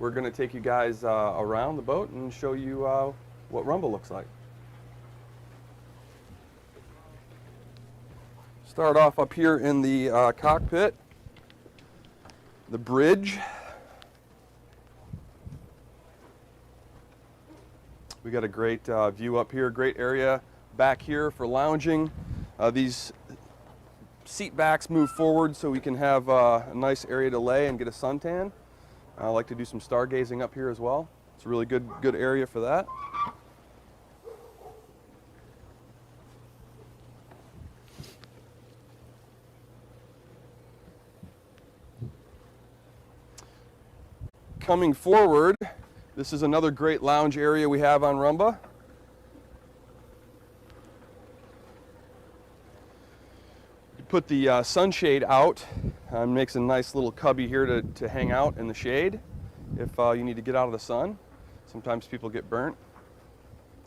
we're going to take you guys around the boat and show you what Rumba looks like. Start off up here in the cockpit, the bridge. We got a great view up here, great area back here for lounging. These seat backs move forward so we can have a nice area to lay and get a suntan. I like to do some stargazing up here as well. It's a really good area for that. Coming forward, this is another great lounge area we have on Rumba. You put the sunshade out, makes a nice little cubby here to hang out in the shade if you need to get out of the sun. Sometimes people get burnt.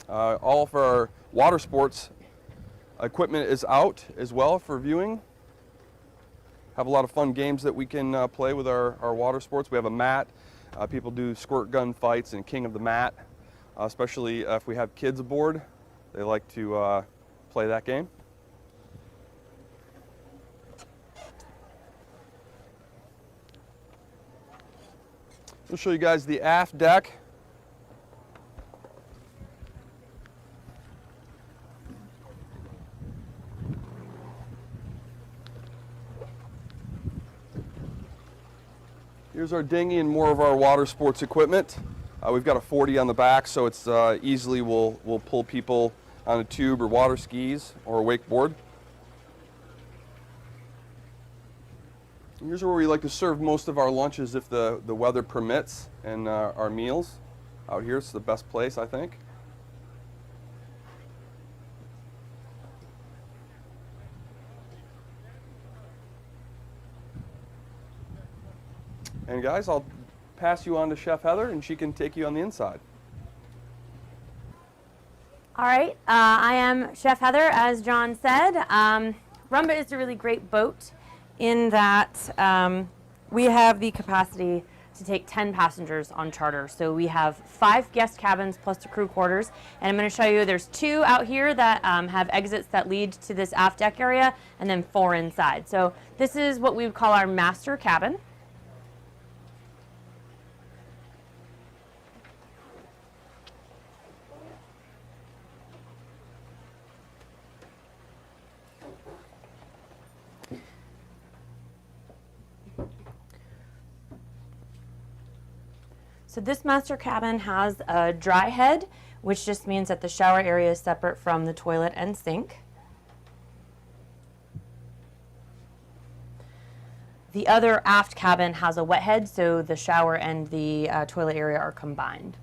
All of our water sports equipment is out as well for viewing. Have a lot of fun games that we can play with our water sports. We have a mat. People do squirt gun fights and King of the Mat, especially if we have kids aboard. They like to play that game. We'll show you guys the aft deck. Here's our dinghy and more of our water sports equipment. We've got a 40 on the back, so it's easily we'll pull people on a tube or water skis or a wakeboard. Here's where we like to serve most of our lunches if the weather permits, and our meals. Out here, it's the best place, I think. And guys, I'll pass you on to Chef Heather, and she can take you on the inside. All right, I am Chef Heather, as John said. Rumba is a really great boat in that we have the capacity to take 10 passengers on charter. So we have 5 guest cabins plus the crew quarters. And I'm going to show you there's 2 out here that have exits that lead to this aft deck area, and then 4 inside. So this is what we would call our master cabin. So this master cabin has a dry head, which just means that the shower area is separate from the toilet and sink. The other aft cabin has a wet head, so the shower and the toilet area are combined.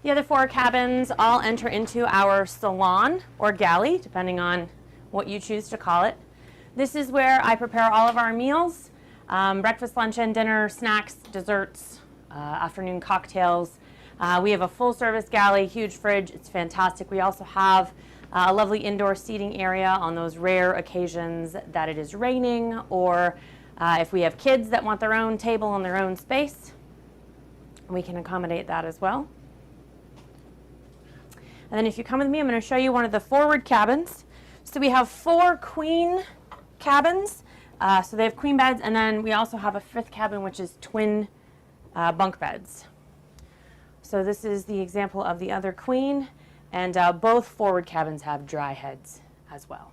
The other 4 cabins all enter into our salon or galley, depending on what you choose to call it. This is where I prepare all of our meals, breakfast, lunch, and dinner, snacks, desserts, afternoon cocktails. We have a full service galley, huge fridge. It's fantastic. We also have a lovely indoor seating area on those rare occasions that it is raining, or if we have kids that want their own table and their own space, we can accommodate that as well. And then if you come with me, I'm going to show you one of the forward cabins. So we have 4 queen cabins. So they have queen beds, and then we also have a 5th cabin, which is twin bunk beds. So this is the example of the other queen, and both forward cabins have dry heads as well.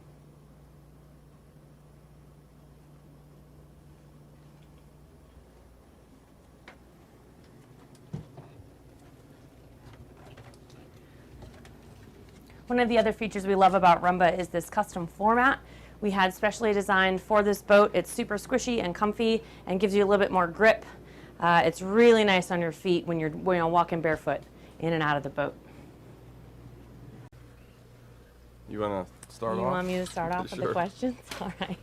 One of the other features we love about Rumba is this custom floor mat. We had specially designed for this boat. It's super squishy and comfy and gives you a little bit more grip. It's really nice on your feet when you're walking barefoot in and out of the boat. You want to start off? You want me to start off with Sure. the questions? All right.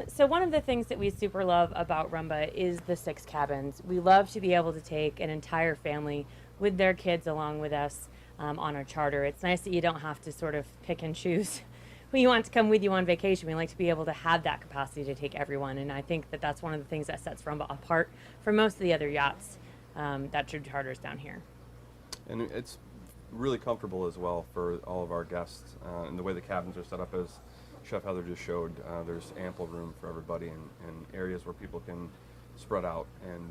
So one of the things that we super love about Rumba is the 6 cabins. We love to be able to take an entire family with their kids along with us. on our charter. It's nice that you don't have to sort of pick and choose who you want to come with you on vacation. We like to be able to have that capacity to take everyone, and I think that that's one of the things that sets Rumba apart from most of the other yachts that do charters down here. And it's really comfortable as well for all of our guests. And the way the cabins are set up, as Chef Heather just showed, there's ample room for everybody and areas where people can spread out and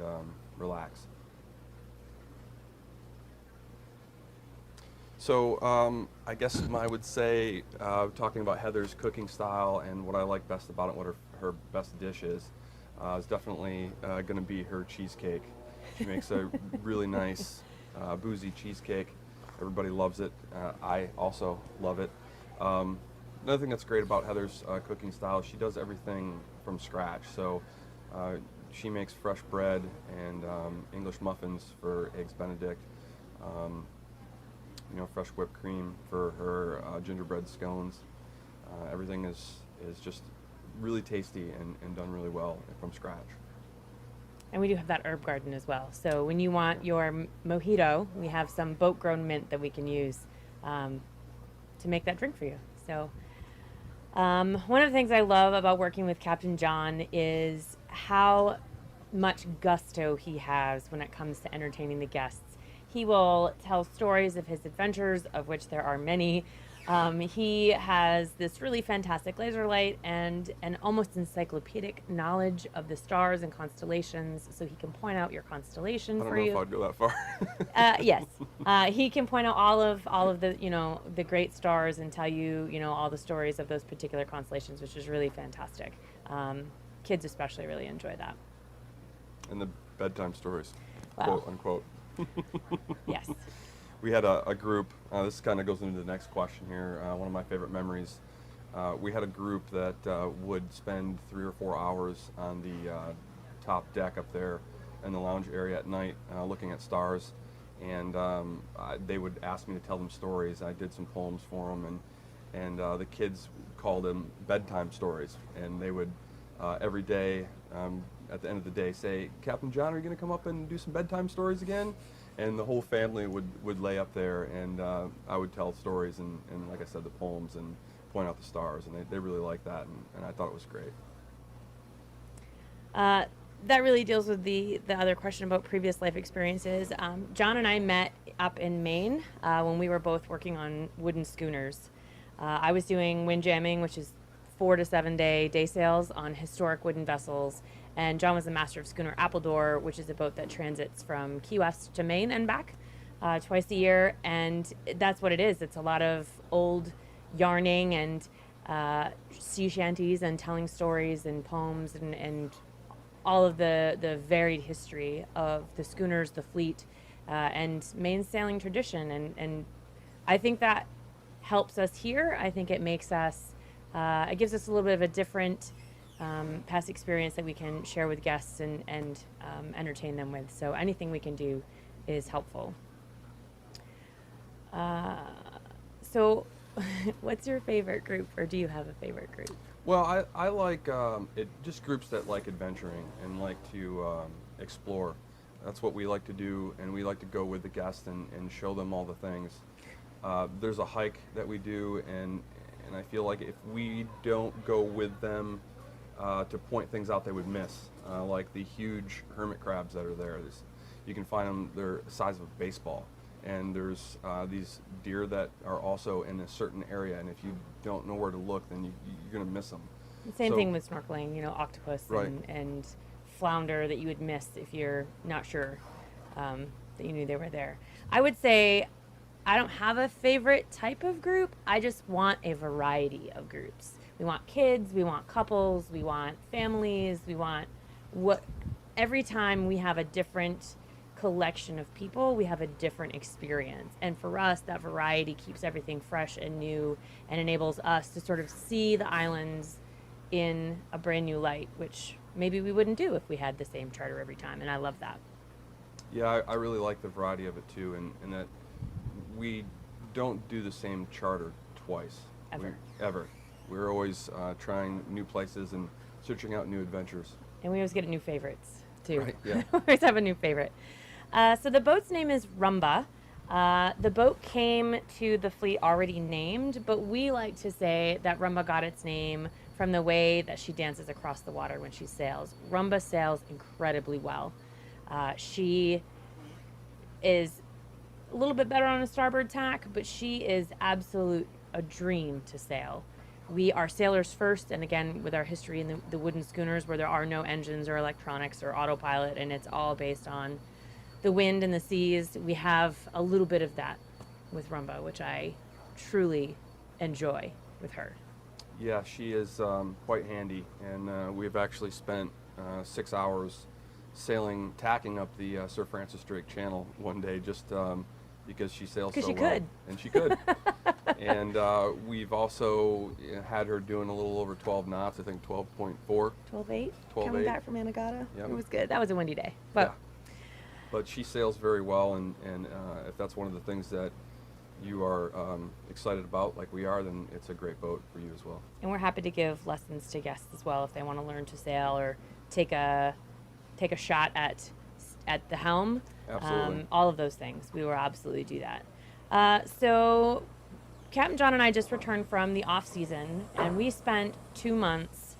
relax. So I guess I would say, talking about Heather's cooking style and what I like best about it, what her best dish is definitely going to be her cheesecake. She makes a really nice boozy cheesecake. Everybody loves it. I also love it. Another thing that's great about Heather's cooking style, she does everything from scratch. So she makes fresh bread and English muffins for Eggs Benedict. Fresh whipped cream for her gingerbread scones. Everything is just really tasty and done really well from scratch. And we do have that herb garden as well. So when you want your mojito, we have some boat-grown mint that we can use to make that drink for you. So one of the things I love about working with Captain John is how much gusto he has when it comes to entertaining the guests. He will tell stories of his adventures, of which there are many. He has this really fantastic laser light and an almost encyclopedic knowledge of the stars and constellations, so he can point out your constellation for you. I don't know if I'd go that far. Yes, he can point out all of the the great stars and tell you all the stories of those particular constellations, which is really fantastic. Kids especially really enjoy that. And the bedtime stories, wow. Quote unquote. Yes. We had a group, this kind of goes into the next question here, one of my favorite memories. We had a group that would spend 3 or 4 hours on the top deck up there in the lounge area at night looking at stars, and they would ask me to tell them stories. I did some poems for them, and the kids called them bedtime stories, and they would every day at the end of the day say, "Captain John, are you going to come up and do some bedtime stories again?" And the whole family would lay up there, and I would tell stories and like I said, the poems and point out the stars, and they really liked that, and I thought it was great. That really deals with the other question about previous life experiences. John and I met up in Maine when we were both working on wooden schooners. I was doing windjamming, which is 4 to 7 day sails on historic wooden vessels, and John was the master of schooner Appledore, which is a boat that transits from Key West to Maine and back twice a year, and that's what it is. It's a lot of old yarning and sea shanties and telling stories and poems and all of the varied history of the schooners, the fleet, and Maine's sailing tradition, and I think that helps us here. I think it makes us, it gives us a little bit of a different past experience that we can share with guests and entertain them with. So anything we can do is helpful. So what's your favorite group, or do you have a favorite group? Well, I like just groups that like adventuring and like to explore. That's what we like to do, and we like to go with the guests and show them all the things. There's a hike that we do, and I feel like if we don't go with them to point things out they would miss, like the huge hermit crabs that are there. You can find them, they're the size of a baseball. And there's these deer that are also in a certain area, and if you don't know where to look, then you're going to miss them. Same thing with snorkeling, octopus right. and flounder that you would miss if you're not sure that you knew they were there. I would say I don't have a favorite type of group. I just want a variety of groups. We want kids, we want couples, we want families, we want every time we have a different collection of people, we have a different experience. And for us, that variety keeps everything fresh and new and enables us to sort of see the islands in a brand new light, which maybe we wouldn't do if we had the same charter every time. And I love that. Yeah, I really like the variety of it too, and that we don't do the same charter twice. Ever. We're always trying new places and searching out new adventures. And we always get new favorites too. Right, yeah. We always have a new favorite. So the boat's name is Rumba. The boat came to the fleet already named, but we like to say that Rumba got its name from the way that she dances across the water when she sails. Rumba sails incredibly well. She is a little bit better on a starboard tack, but she is a dream to sail. We are sailors first, and again, with our history in the wooden schooners where there are no engines or electronics or autopilot, and it's all based on the wind and the seas, we have a little bit of that with Rumba, which I truly enjoy with her. Yeah, she is quite handy, and we've actually spent 6 hours tacking up the Sir Francis Drake Channel one day just because she sails so well. Because she could. And she could. And we've also had her doing a little over 12 knots, I think 12.4. 12.8? 12.8. Coming back from Anegada. Yep. It was good. That was a windy day. But yeah. But she sails very well, and if that's one of the things that you are excited about, like we are, then it's a great boat for you as well. And we're happy to give lessons to guests as well if they want to learn to sail or take a shot at the helm. Absolutely. All of those things. We will absolutely do that. So Captain John and I just returned from the off season, and we spent 2 months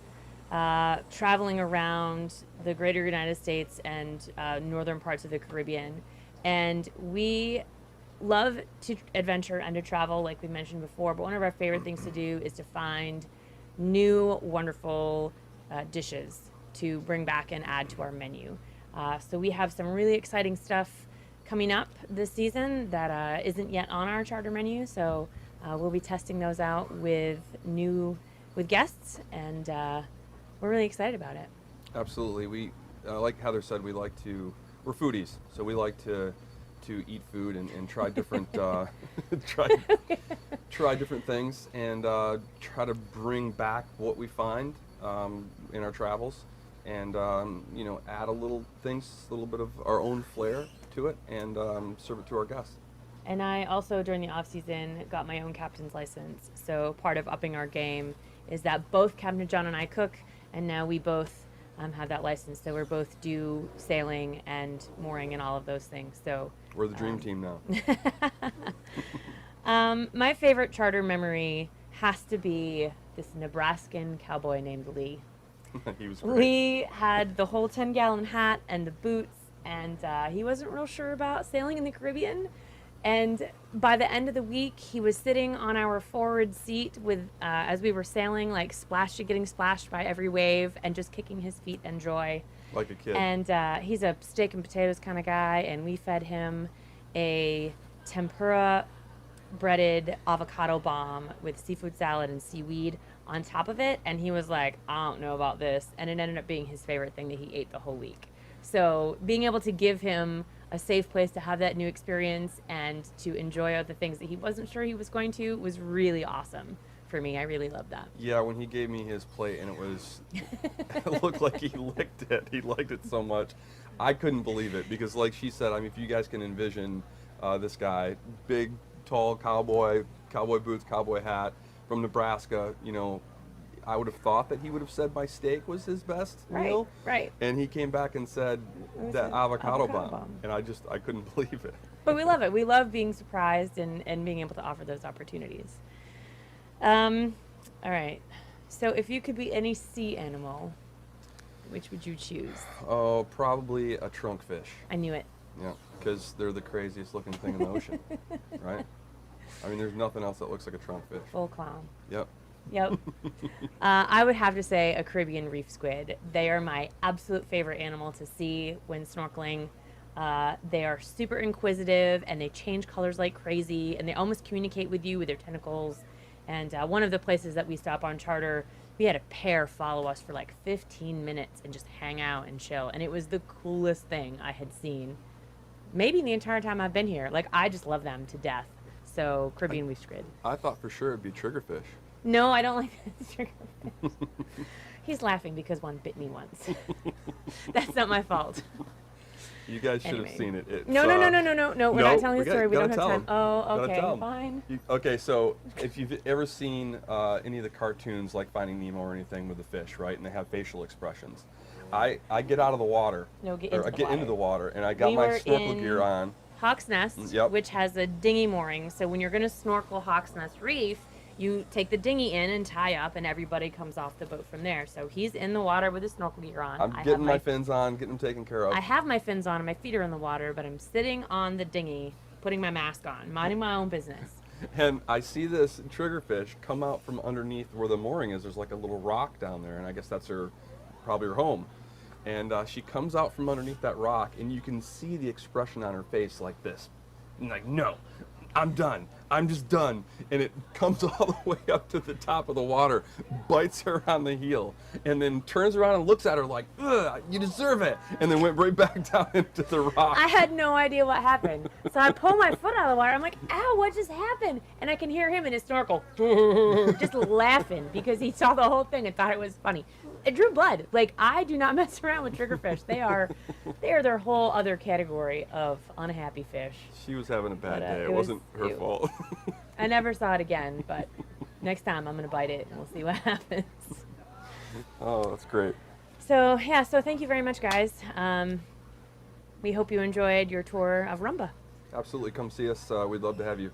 traveling around the greater United States and northern parts of the Caribbean. And we love to adventure and to travel, like we mentioned before, but one of our favorite things to do is to find new, wonderful dishes to bring back and add to our menu. So we have some really exciting stuff coming up this season that isn't yet on our charter menu. So we'll be testing those out with guests, and we're really excited about it. Absolutely. We, like Heather said, we're foodies, so we like to eat food and try different try different things, and try to bring back what we find in our travels, and add a little bit of our own flair to it, and serve it to our guests. And I also, during the off season, got my own captain's license. So part of upping our game is that both Captain John and I cook, and now we both have that license. So we're both do sailing and mooring and all of those things. So we're the dream team now. My favorite charter memory has to be this Nebraskan cowboy named Lee. He was great. Lee had the whole 10-gallon hat and the boots, and he wasn't real sure about sailing in the Caribbean. And by the end of the week, he was sitting on our forward seat with, as we were sailing, like getting splashed by every wave, and just kicking his feet in joy. Like a kid. And he's a steak and potatoes kind of guy, and we fed him a tempura breaded avocado bomb with seafood salad and seaweed on top of it, and he was like, I don't know about this, and it ended up being his favorite thing that he ate the whole week. So being able to give him a safe place to have that new experience and to enjoy other things that he wasn't sure he was going to was really awesome for me. I really loved that. Yeah, when he gave me his plate and it looked like he licked it. He liked it so much. I couldn't believe it because, like she said, I mean, if you guys can envision this guy, big, tall cowboy boots, cowboy hat from Nebraska, I would have thought that he would have said my steak was his best meal. Right. And he came back and said that avocado bomb. And I couldn't believe it. But we love it. We love being surprised and being able to offer those opportunities. All right. So if you could be any sea animal, which would you choose? Oh, probably a trunkfish. I knew it. Yeah, because they're the craziest looking thing in the ocean, right? I mean, there's nothing else that looks like a trunkfish. Full clown. Yep. I would have to say a Caribbean reef squid. They are my absolute favorite animal to see when snorkeling. They are super inquisitive, and they change colors like crazy, and they almost communicate with you with their tentacles. And one of the places that we stop on charter, we had a pair follow us for like 15 minutes and just hang out and chill, and it was the coolest thing I had seen maybe the entire time I've been here. Like, I just love them to death. So Caribbean reef squid. I thought for sure it'd be triggerfish. No, I don't like triggerfish. He's laughing because one bit me once. That's not my fault. You guys should have seen it. No. We're not telling the story. We don't have time. Oh, okay, fine. Okay, so if you've ever seen any of the cartoons like Finding Nemo or anything with the fish, right, and they have facial expressions, I get out of the water. No, get into the water, and I got my snorkel gear on, Hawk's Nest, Yep. which has a dinghy mooring. So when you're going to snorkel Hawk's Nest Reef, you take the dinghy in and tie up, and everybody comes off the boat from there. So he's in the water with his snorkel gear on. I'm getting my fins on, getting them taken care of. I have my fins on and my feet are in the water, but I'm sitting on the dinghy, putting my mask on, minding my own business. And I see this triggerfish come out from underneath where the mooring is. There's like a little rock down there, and I guess that's probably her home. And she comes out from underneath that rock, and you can see the expression on her face like this. And like, no, I'm done. I'm just done. And it comes all the way up to the top of the water, bites her on the heel, and then turns around and looks at her like, ugh, you deserve it. And then went right back down into the rock. I had no idea what happened. So I pull my foot out of the water. I'm like, ow, what just happened? And I can hear him in his snorkel just laughing because he saw the whole thing and thought it was funny. It drew blood. Like, I do not mess around with triggerfish. They are their whole other category of unhappy fish. She was having a bad day. It was- wasn't her fault. I never saw it again, but next time I'm going to bite it and we'll see what happens. Oh, that's great. So, yeah, so thank you very much, guys. We hope you enjoyed your tour of Rumba. Absolutely. Come see us. We'd love to have you.